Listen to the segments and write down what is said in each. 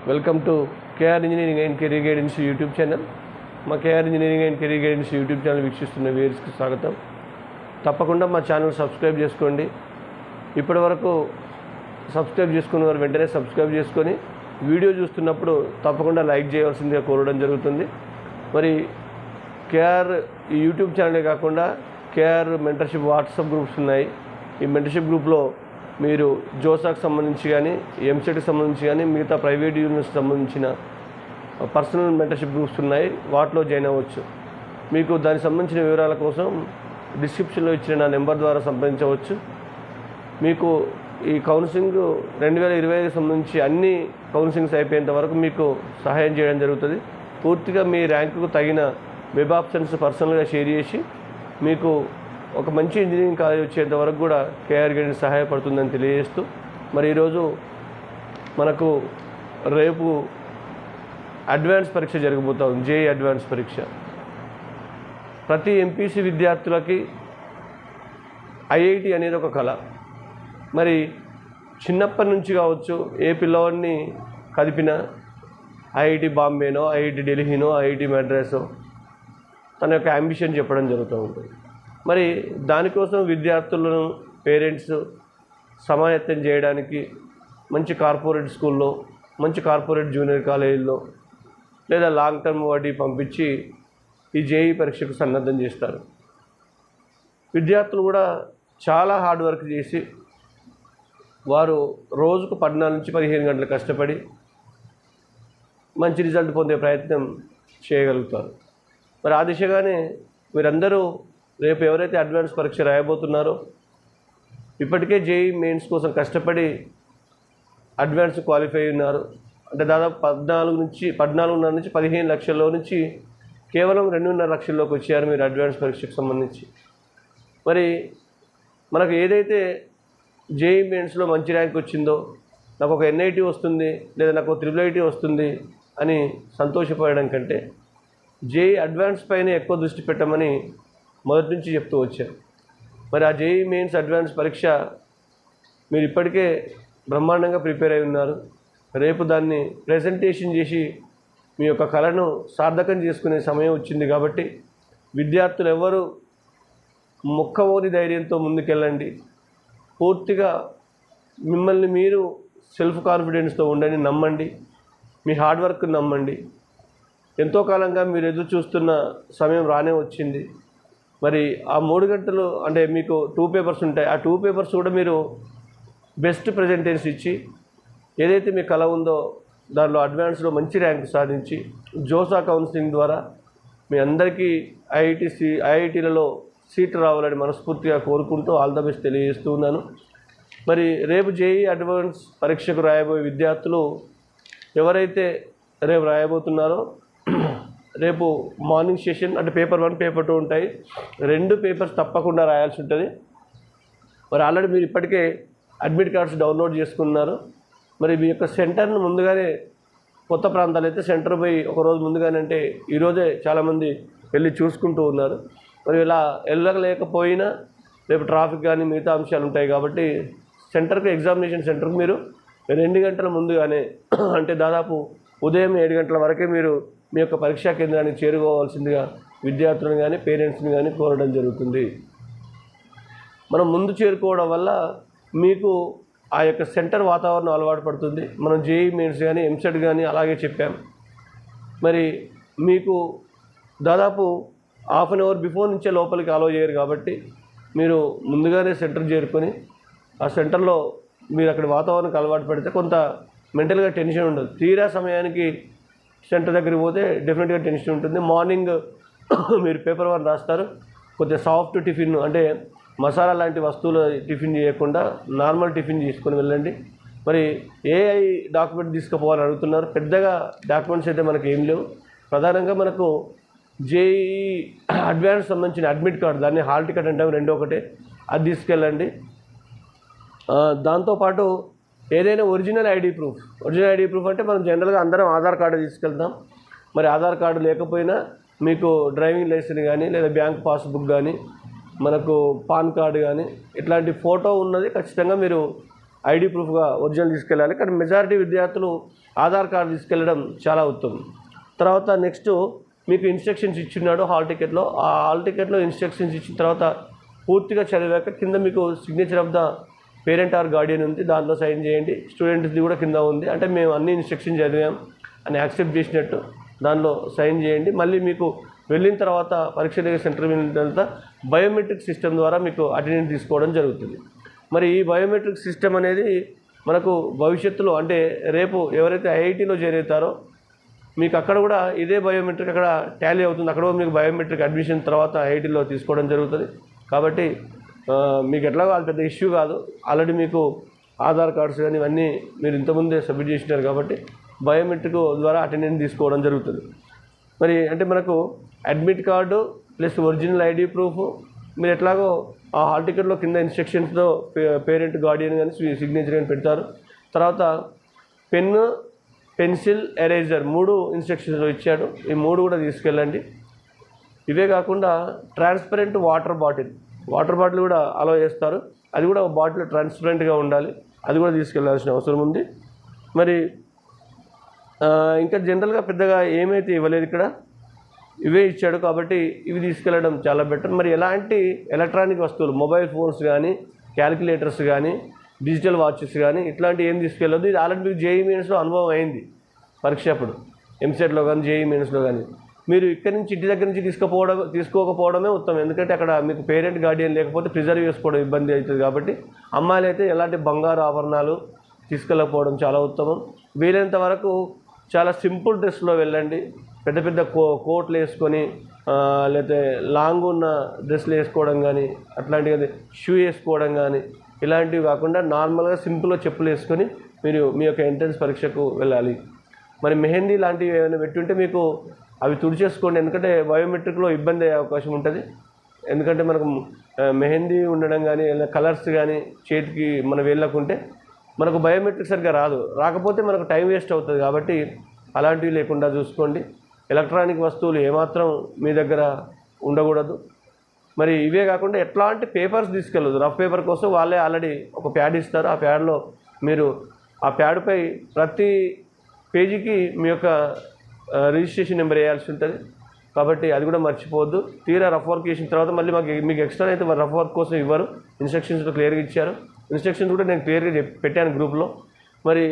Welcome to KR engineering and career guidance YouTube channel. మా KR engineering and career guidance YouTube channel వీక్షిస్తున్న వ్యూయర్స్కి స్వాగతం. తప్పకుండా మా ఛానల్ సబ్స్క్రైబ్ చేసుకోండి. ఇప్పటి వరకు సబ్స్క్రైబ్ చేసుకున్న వారు వెంటనే సబ్స్క్రైబ్ చేసుకొని వీడియో చూస్తున్నప్పుడు తప్పకుండా లైక్ చేయవలసిందిగా కోరడం జరుగుతుంది. మరి కేఆర్ ఈ యూట్యూబ్ ఛానలే కాకుండా కేఆర్ మెంటర్షిప్ వాట్సాప్ గ్రూప్స్ ఉన్నాయి. ఈ మెంటర్షిప్ గ్రూప్లో మీరు జోసాకు సంబంధించి కానీ, ఎంసెట్కి సంబంధించి కానీ, మిగతా ప్రైవేట్ యూనివర్సిటీకి సంబంధించిన పర్సనల్ మెంటర్షిప్ గ్రూప్స్ ఉన్నాయి. వాటిలో జాయిన్ అవ్వచ్చు. మీకు దానికి సంబంధించిన వివరాల కోసం డిస్క్రిప్షన్లో ఇచ్చిన నా నెంబర్ ద్వారా సంప్రదించవచ్చు. మీకు ఈ కౌన్సిలింగ్ 2025కి సంబంధించి అన్ని కౌన్సిలింగ్స్ అయిపోయేంత వరకు మీకు సహాయం చేయడం జరుగుతుంది. పూర్తిగా మీ ర్యాంకుకు తగిన వెబ్ ఆప్షన్స్ పర్సనల్గా షేర్ చేసి మీకు ఒక మంచి ఇంజనీరింగ్ కాలేజ్ వచ్చేంత వరకు కూడా కేఆర్ గైడెన్స్ సహాయపడుతుందని తెలియజేస్తూ, మరి ఈరోజు మనకు రేపు అడ్వాన్స్ పరీక్ష జరగబోతుంది. జేఈ అడ్వాన్స్ పరీక్ష ప్రతి ఎంపీసీ విద్యార్థులకి ఐఐటి అనేది ఒక కళ. మరి చిన్నప్పటి నుంచి కావచ్చు, ఏ పిల్లవాడిని కదిపినా ఐఐటి బాంబేనో, ఐఐటి ఢిల్లీనో, ఐఐటి మద్రాసో తన యొక్క అంబిషన్ చెప్పడం జరుగుతూ ఉంటుంది. మరి దానికోసం విద్యార్థులను పేరెంట్స్ సమాయత్తం చేయడానికి మంచి కార్పొరేట్ స్కూల్లో, మంచి కార్పొరేట్ జూనియర్ కాలేజీల్లో లేదా లాంగ్ టర్మ్ వాటి పంపించి ఈ జేఈ పరీక్షకు సన్నద్ధం చేస్తారు. విద్యార్థులు కూడా చాలా హార్డ్ వర్క్ చేసి వారు రోజుకు 14 నుంచి 15 గంటలు కష్టపడి మంచి రిజల్ట్ పొందే ప్రయత్నం చేయగలుగుతారు. మరి ఆ దిశగానే మీరందరూ రేపు ఎవరైతే అడ్వాన్స్ పరీక్ష రాయబోతున్నారో, ఇప్పటికే జేఈ మెయిన్స్ కోసం కష్టపడి అడ్వాన్స్ క్వాలిఫై ఉన్నారు అంటే దాదాపు 14.5 నుంచి 15 లక్షల్లో నుంచి కేవలం 2.5 లక్షల్లోకి వచ్చారు మీరు అడ్వాన్స్ పరీక్షకు సంబంధించి. మరి మనకు ఏదైతే జేఈ మెయిన్స్లో మంచి ర్యాంక్ వచ్చిందో, నాకు ఒక ఎన్ఐటి వస్తుంది లేదా నాకు IIIT వస్తుంది అని సంతోషపడడం కంటే జేఈ అడ్వాన్స్ పైన ఎక్కువ దృష్టి పెట్టమని మొదటి నుంచి చెప్తూ వచ్చారు. మరి ఆ జేఈ మెయిన్స్ అడ్వాన్స్ పరీక్ష మీరు ఇప్పటికే బ్రహ్మాండంగా ప్రిపేర్ అయి ఉన్నారు. రేపు దాన్ని ప్రెజెంటేషన్ చేసి మీ యొక్క కళను సార్థకం చేసుకునే సమయం వచ్చింది. కాబట్టి విద్యార్థులు ఎవరు మొక్కవోని ధైర్యంతో ముందుకెళ్ళండి. పూర్తిగా మిమ్మల్ని మీరు సెల్ఫ్ కాన్ఫిడెన్స్తో ఉండండి, నమ్మండి, మీ హార్డ్ వర్క్ నమ్మండి. ఎంతో కాలంగా మీరు ఎదురు చూస్తున్న సమయం రానే వచ్చింది. మరి ఆ 3 గంటలు అంటే మీకు 2 పేపర్స్ ఉంటాయి. ఆ 2 పేపర్స్ కూడా మీరు బెస్ట్ ప్రెజెంటేషన్ ఇచ్చి ఏదైతే మీ కళ ఉందో దానిలో అడ్వాన్స్లో మంచి ర్యాంక్ సాధించి జోసా కౌన్సిలింగ్ ద్వారా మీ అందరికీ ఐఐటీలలో సీట్ రావాలని మనస్ఫూర్తిగా కోరుకుంటూ ఆల్ ద బెస్ట్ తెలియజేస్తూ ఉన్నాను. మరి రేపు జేఈ అడ్వాన్స్ పరీక్షకు రాయబోయే విద్యార్థులు ఎవరైతే రేపు రాయబోతున్నారో, రేపు మార్నింగ్ సెషన్ అంటే పేపర్ 1, పేపర్ 2 ఉంటాయి. 2 పేపర్స్ తప్పకుండా రాయాల్సి ఉంటుంది. మరి ఆల్రెడీ మీరు ఇప్పటికే అడ్మిట్ కార్డ్స్ డౌన్లోడ్ చేసుకున్నారు. మరి మీ యొక్క సెంటర్ను ముందుగానే, కొత్త ప్రాంతాలు అయితే సెంటర్ పోయి ఒకరోజు ముందుగానే, అంటే ఈరోజే చాలామంది వెళ్ళి చూసుకుంటూ ఉన్నారు. మరి ఇలా వెళ్ళలేకపోయినా రేపు ట్రాఫిక్ కానీ మిగతా అంశాలు ఉంటాయి కాబట్టి సెంటర్కి, ఎగ్జామినేషన్ సెంటర్కి మీరు 2 గంటల ముందుగానే అంటే దాదాపు ఉదయం 7 గంటల వరకే మీరు మీ యొక్క పరీక్షా కేంద్రానికి చేరుకోవాల్సిందిగా విద్యార్థులను కానీ పేరెంట్స్ని కానీ కోరడం జరుగుతుంది. మనం ముందు చేరుకోవడం వల్ల మీకు ఆ యొక్క సెంటర్ వాతావరణం అలవాటు పడుతుంది. మనం జేఈ మెయిన్స్ కానీ ఎంసెట్ కానీ అలాగే చెప్పాం. మరి మీకు దాదాపు ½ అన్ అవర్ బిఫోర్ నుంచే లోపలికి అలో చేయరు కాబట్టి మీరు ముందుగానే సెంటర్ చేరుకొని ఆ సెంటర్లో మీరు అక్కడ వాతావరణానికి అలవాటు పడితే కొంత మెంటల్గా టెన్షన్ ఉండదు. తీరా సమయానికి సెంటర్ దగ్గరికి పోతే డెఫినెట్గా టెన్షన్ ఉంటుంది. మార్నింగ్ మీరు పేపర్ 1 రాస్తారు. కొద్దిగా సాఫ్ట్ టిఫిన్ అంటే మసాలా లాంటి వస్తువులు టిఫిన్ చేయకుండా నార్మల్ టిఫిన్ తీసుకొని వెళ్ళండి. మరి ఏఐ డాక్యుమెంట్ తీసుకుపోవాలని అడుగుతున్నారు. పెద్దగా డాక్యుమెంట్స్ అయితే మనకి ఏం లేవు. ప్రధానంగా మనకు జేఈ అడ్వాన్స్ సంబంధించిన అడ్మిట్ కార్డు, దాన్ని హాల్ టికెట్ అంటాం, 2 ఒకటే, అది తీసుకెళ్ళండి. దాంతోపాటు ఏదైనా ఒరిజినల్ ఐడి ప్రూఫ్ అంటే మనం జనరల్గా అందరం ఆధార్ కార్డు తీసుకెళ్తాం. మరి ఆధార్ కార్డు లేకపోయినా మీకు డ్రైవింగ్ లైసెన్స్ కానీ లేదా బ్యాంక్ పాస్బుక్ కానీ మనకు పాన్ కార్డు కానీ ఇట్లాంటి ఫోటో ఉన్నది ఖచ్చితంగా మీరు ఐడి ప్రూఫ్గా ఒరిజినల్ తీసుకెళ్ళాలి. కానీ మెజారిటీ విద్యార్థులు ఆధార్ కార్డు తీసుకెళ్ళడం చాలా ఉత్తమం. తర్వాత నెక్స్ట్ మీకు ఇన్స్ట్రక్షన్స్ ఇచ్చినాడు హాల్ టికెట్లో. ఆ హాల్ టికెట్లో ఇన్స్ట్రక్షన్స్ ఇచ్చిన తర్వాత పూర్తిగా చదివాక కింద మీకు signature of the parent are Guardian ఉంది, దాంట్లో సైన్ చేయండి. స్టూడెంట్స్ది కూడా కింద ఉంది, అంటే మేము అన్ని ఇన్స్ట్రక్షన్ చదివాం అని యాక్సెప్ట్ చేసినట్టు దానిలో సైన్ చేయండి. మళ్ళీ మీకు వెళ్ళిన తర్వాత పరీక్ష దగ్గర సెంటర్ వెళ్ళిన తర్వాత బయోమెట్రిక్ సిస్టమ్ ద్వారా మీకు అటెండెన్స్ తీసుకోవడం జరుగుతుంది. మరి ఈ బయోమెట్రిక్ సిస్టమ్ అనేది మనకు భవిష్యత్తులో అంటే రేపు ఎవరైతే ఐఐటీలో చేరుతారో మీకు అక్కడ కూడా ఇదే బయోమెట్రిక్ అక్కడ టాలీ అవుతుంది. అక్కడ మీకు బయోమెట్రిక్ అడ్మిషన్ తర్వాత ఐఐటీలో తీసుకోవడం జరుగుతుంది. కాబట్టి మీకు ఎట్లాగో అది పెద్ద ఇష్యూ కాదు. ఆల్రెడీ మీకు ఆధార్ కార్డ్స్ కానీ ఇవన్నీ మీరు ఇంతకుముందే సబ్మిట్ చేసినారు కాబట్టి బయోమెట్రిక్ ద్వారా అటెండెన్స్ తీసుకోవడం జరుగుతుంది. మరి అంటే మనకు admit card plus original ID proof మీరు ఎట్లాగో ఆ హాల్ టికెట్లో కింద ఇన్స్ట్రక్షన్స్తో పేరెంట్ గార్డియన్ కానీ సిగ్నేచర్ కానీ పెడతారు. తర్వాత పెన్ను, పెన్సిల్, ఎరేజర్ 3 ఇన్స్ట్రక్షన్స్ ఇచ్చాడు. ఈ 3 కూడా తీసుకెళ్ళండి. ఇవే కాకుండా ట్రాన్స్పరెంట్ వాటర్ బాటిల్ కూడా అలో చేస్తారు. అది కూడా బాటిల్ ట్రాన్స్పరెంట్గా ఉండాలి, అది కూడా తీసుకెళ్లాల్సిన అవసరం ఉంది. మరి ఇంకా జనరల్గా పెద్దగా ఏమైతే ఇవ్వలేదు, ఇక్కడ ఇవే ఇచ్చాడు కాబట్టి ఇవి తీసుకెళ్ళడం చాలా బెటర్. మరి ఎలాంటి ఎలక్ట్రానిక్ వస్తువులు మొబైల్ ఫోన్స్ కానీ, క్యాలిక్యులేటర్స్ కానీ, డిజిటల్ వాచెస్ కానీ ఇట్లాంటివి ఏం తీసుకెళ్ళొద్దు. ఇది ఆల్రెడీ మీకు జేఈఈ మెయిన్స్లో అనుభవం అయింది పరీక్ష అప్పుడు, ఎంసెట్లో కానీ జేఈఈ మెయిన్స్లో కానీ. మీరు ఇక్కడి నుంచి ఇంటి దగ్గర నుంచి తీసుకోకపోవడమే ఉత్తమం. ఎందుకంటే అక్కడ మీకు పేరెంట్ గార్డియన్ లేకపోతే ప్రిజర్వ్ చేసుకోవడం ఇబ్బంది అవుతుంది. కాబట్టి అమ్మాయిలు అయితే ఎలాంటి బంగారు ఆభరణాలు తీసుకెళ్ళకపోవడం చాలా ఉత్తమం. వీలైనంత వరకు చాలా సింపుల్ డ్రెస్లో వెళ్ళండి. పెద్ద పెద్ద కోట్లు వేసుకొని లేకపోతే లాంగ్ ఉన్న డ్రెస్సులు వేసుకోవడం కానీ, అట్లాంటివి షూ వేసుకోవడం కానీ ఇలాంటివి కాకుండా నార్మల్గా సింపుల్గా చెప్పులు వేసుకొని మీరు మీ యొక్క ఎంట్రన్స్ పరీక్షకు వెళ్ళాలి. మరి మెహందీ లాంటివి ఏమైనా పెట్టుంటే మీకు అవి తుడిచేసుకోండి, ఎందుకంటే బయోమెట్రిక్లో ఇబ్బంది అయ్యే అవకాశం ఉంటుంది. ఎందుకంటే మనకు మెహందీ ఉండడం కానీ కలర్స్ కానీ చేతికి మన వేళ్ళకుంటే మనకు బయోమెట్రిక్ సరిగ్గా రాకపోతే మనకు టైం వేస్ట్ అవుతుంది. కాబట్టి అలాంటివి లేకుండా చూసుకోండి. ఎలక్ట్రానిక్ వస్తువులు ఏమాత్రం మీ దగ్గర ఉండకూడదు. మరి ఇవే కాకుండా ఎట్లాంటి పేపర్స్ తీసుకెళ్ళదు. రఫ్ పేపర్ కోసం వాళ్ళే ఆల్రెడీ ఒక ప్యాడ్ ఇస్తారు. ఆ ప్యాడ్లో మీరు ఆ ప్యాడ్పై ప్రతి పేజీకి మీ యొక్క రిజిస్ట్రేషన్ నెంబర్ వేయాల్సి ఉంటుంది. కాబట్టి అది కూడా మర్చిపోవద్దు. తీరా రఫ్ వర్క్ చేసిన తర్వాత మళ్ళీ మీకు ఎక్స్ట్రా అయితే రఫ్ వర్క్ కోసం ఇవ్వరు. ఇన్స్ట్రక్షన్స్లో క్లియర్గా ఇచ్చారు. ఇన్స్ట్రక్షన్స్ కూడా నేను క్లియర్గా పెట్టాను గ్రూప్లో. మరి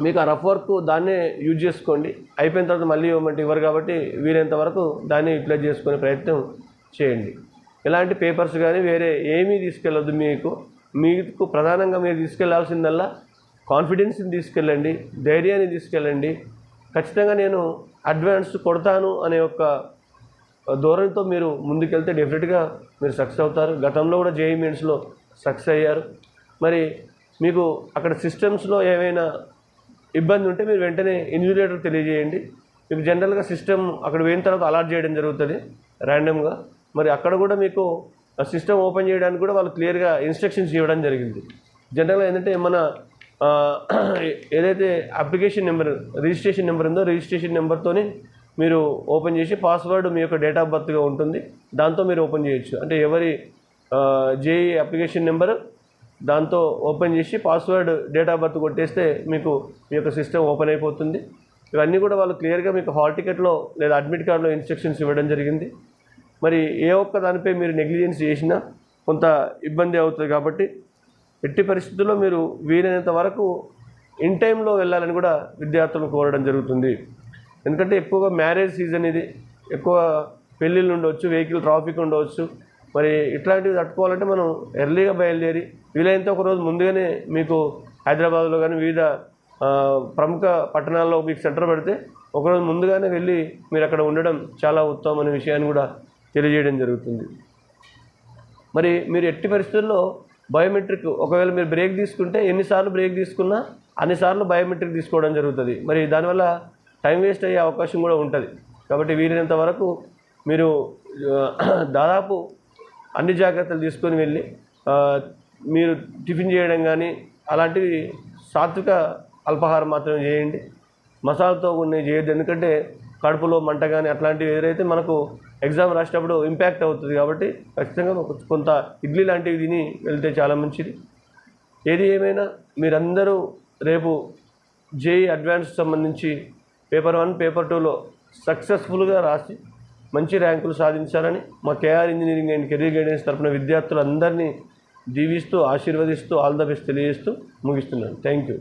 మీకు ఆ రఫ్ వర్క్ దాన్నే యూజ్ చేసుకోండి. అయిపోయిన తర్వాత మళ్ళీ ఇవ్వమంటే ఇవ్వరు కాబట్టి వీలైనంత వరకు దాన్ని యూటిలైజ్ చేసుకునే ప్రయత్నం చేయండి. ఎలాంటి పేపర్స్ కానీ వేరే ఏమీ తీసుకెళ్ళొద్దు. మీకు ప్రధానంగా మీరు తీసుకెళ్లాల్సిందల్లా కాన్ఫిడెన్స్ని తీసుకెళ్ళండి, ధైర్యాన్ని తీసుకెళ్ళండి. ఖచ్చితంగా నేను అడ్వాన్స్ కొడతాను అనే ఒక ధోరణితో మీరు ముందుకెళ్తే డెఫినెట్గా మీరు సక్సెస్ అవుతారు. గతంలో కూడా జేఈఈ మెయిన్స్లో సక్సెస్ అయ్యారు. మరి మీకు అక్కడ సిస్టమ్స్లో ఏమైనా ఇబ్బంది ఉంటే మీరు వెంటనే ఇన్విజిలేటర్ తెలియజేయండి. మీకు జనరల్గా సిస్టమ్ అక్కడ పోయిన తర్వాత అలాట్ చేయడం జరుగుతుంది ర్యాండమ్గా. మరి అక్కడ కూడా మీకు సిస్టమ్ ఓపెన్ చేయడానికి కూడా వాళ్ళు క్లియర్గా ఇన్స్ట్రక్షన్స్ ఇవ్వడం జరిగింది. జనరల్గా ఏంటంటే మన ఏదైతే అప్లికేషన్ నెంబర్ రిజిస్ట్రేషన్ నెంబర్ ఉందో రిజిస్ట్రేషన్ నెంబర్తోని మీరు ఓపెన్ చేసి పాస్వర్డ్ మీ యొక్క డేట్ ఆఫ్ బర్త్గా ఉంటుంది, దాంతో మీరు ఓపెన్ చేయొచ్చు. అంటే ఎవరి జేఈ అప్లికేషన్ నెంబర్ దాంతో ఓపెన్ చేసి పాస్వర్డ్ డేట్ ఆఫ్ బర్త్ కొట్టేస్తే మీకు మీ యొక్క సిస్టమ్ ఓపెన్ అయిపోతుంది. ఇవన్నీ కూడా వాళ్ళు క్లియర్గా మీకు హాల్ టికెట్లో లేదా అడ్మిట్ కార్డులో ఇన్స్ట్రక్షన్స్ ఇవ్వడం జరిగింది. మరి ఏ ఒక్క దానిపై మీరు నెగ్లిజెన్స్ చేసినా కొంత ఇబ్బంది అవుతుంది. కాబట్టి ఎట్టి పరిస్థితుల్లో మీరు వీలైనంత వరకు ఇన్ టైంలో వెళ్ళాలని కూడా విద్యార్థులను కోరడం జరుగుతుంది. ఎందుకంటే ఎక్కువగా మ్యారేజ్ సీజన్ ఇది, ఎక్కువ పెళ్ళిళ్ళు ఉండవచ్చు, వెహికల్ ట్రాఫిక్ ఉండవచ్చు. మరి ఇట్లాంటివి తట్టుకోవాలంటే మనం ఎర్లీగా బయలుదేరి వీలైనంత ఒక రోజు ముందుగానే మీకు హైదరాబాద్లో కానీ వివిధ ప్రముఖ పట్టణాల్లో మీకు సెంటర్ పెడితే ఒకరోజు ముందుగానే వెళ్ళి మీరు అక్కడ ఉండడం చాలా ఉత్తమం అనే విషయాన్ని కూడా తెలియజేయడం జరుగుతుంది. మరి మీరు ఎట్టి పరిస్థితుల్లో బయోమెట్రిక్ ఒకవేళ మీరు బ్రేక్ తీసుకుంటే ఎన్నిసార్లు బ్రేక్ తీసుకున్నా అన్నిసార్లు బయోమెట్రిక్ తీసుకోవడం జరుగుతుంది. మరి దానివల్ల టైం వేస్ట్ అయ్యే అవకాశం కూడా ఉంటుంది. కాబట్టి వీలైనంత వరకు మీరు దాదాపు అన్ని జాగ్రత్తలు తీసుకొని వెళ్ళి మీరు టిఫిన్ చేయడం కానీ అలాంటివి సాత్విక అల్పాహారం మాత్రమే చేయండి. మసాలాతో కొన్ని చేయొద్దు, ఎందుకంటే కడుపులో మంట కానీ అట్లాంటివి ఎదురైతే మనకు ఎగ్జామ్ రాసేటప్పుడు ఇంపాక్ట్ అవుతుంది. కాబట్టి ఖచ్చితంగా కొంత ఇడ్లీ లాంటివి తిని వెళ్తే చాలా మంచిది. ఏది ఏమైనా మీరందరూ రేపు జేఈ అడ్వాన్స్ సంబంధించి పేపర్ 1 పేపర్ 2లో సక్సెస్ఫుల్గా రాసి మంచి ర్యాంకులు సాధించాలని మా KR engineering and career guidance తరపున విద్యార్థులందరినీ దీవిస్తూ ఆశీర్వదిస్తూ ఆల్ ద బెస్ట్ తెలియజేస్తూ ముగిస్తున్నాను. Thank you.